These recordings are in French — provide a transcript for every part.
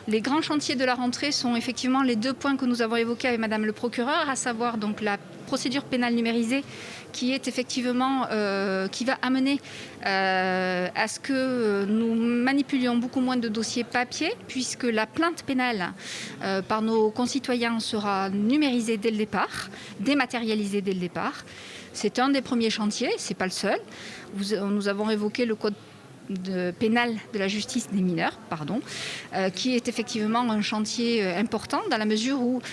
Les grands chantiers de la rentrée sont effectivement les 2 points que nous avons évoqués avec Madame le procureur, à savoir donc la procédure pénale numérisée qui est effectivement qui va amener à ce que nous manipulions beaucoup moins de dossiers papier, puisque la plainte pénale par nos concitoyens sera numérisée dès le départ, dématérialisée dès le départ. C'est un des premiers chantiers, c'est pas le seul. Nous avons évoqué le code pénal de la justice des mineurs, qui est effectivement un chantier important dans la mesure où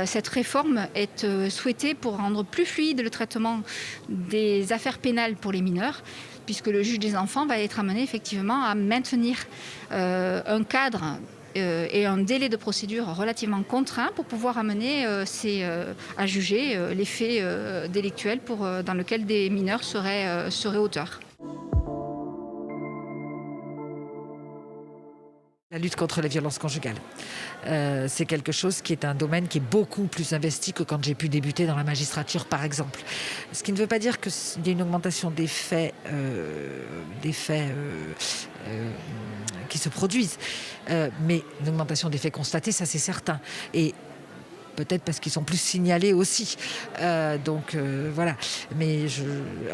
cette réforme est souhaitée pour rendre plus fluide le traitement des affaires pénales pour les mineurs, puisque le juge des enfants va être amené effectivement à maintenir un cadre et un délai de procédure relativement contraint pour pouvoir amener à juger les faits délictuels dans lesquels des mineurs seraient auteurs. La lutte contre la violence conjugale, c'est quelque chose qui est un domaine qui est beaucoup plus investi que quand j'ai pu débuter dans la magistrature, par exemple. Ce qui ne veut pas dire qu'il y a une augmentation des faits qui se produisent, mais une augmentation des faits constatés, ça c'est certain. Et peut-être parce qu'ils sont plus signalés aussi. Voilà. Mais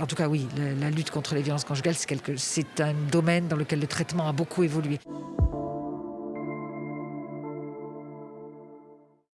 en tout cas, oui, la lutte contre les violences conjugales, c'est un domaine dans lequel le traitement a beaucoup évolué.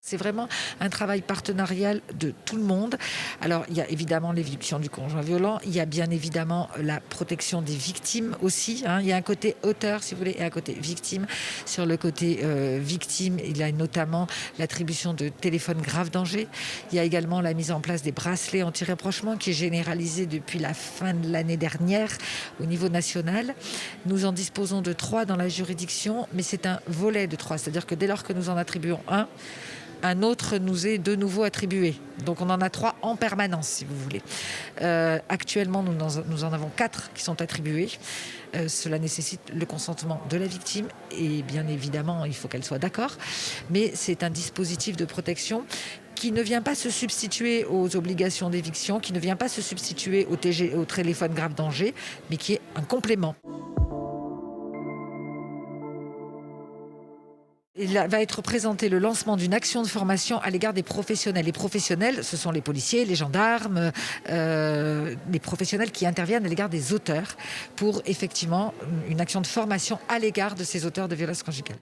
C'est vraiment un travail partenarial de tout le monde. Alors, il y a évidemment l'éviction du conjoint violent, il y a bien évidemment la protection des victimes aussi. Il y a un côté auteur, si vous voulez, et un côté victime. Sur le côté victime, il y a notamment l'attribution de téléphones grave danger. Il y a également la mise en place des bracelets anti-rapprochement qui est généralisée depuis la fin de l'année dernière au niveau national. Nous en disposons de 3 dans la juridiction, mais c'est un volet de 3. C'est-à-dire que dès lors que nous en attribuons un autre nous est de nouveau attribué. Donc on en a 3 en permanence, si vous voulez. Actuellement, nous en avons 4 qui sont attribués. Cela nécessite le consentement de la victime et bien évidemment, il faut qu'elle soit d'accord. Mais c'est un dispositif de protection qui ne vient pas se substituer aux obligations d'éviction, qui ne vient pas se substituer au téléphone grave danger, mais qui est un complément. Il va être présenté le lancement d'une action de formation à l'égard des professionnels. Les professionnels, ce sont les policiers, les gendarmes, les professionnels qui interviennent à l'égard des auteurs pour effectivement une action de formation à l'égard de ces auteurs de violences conjugales.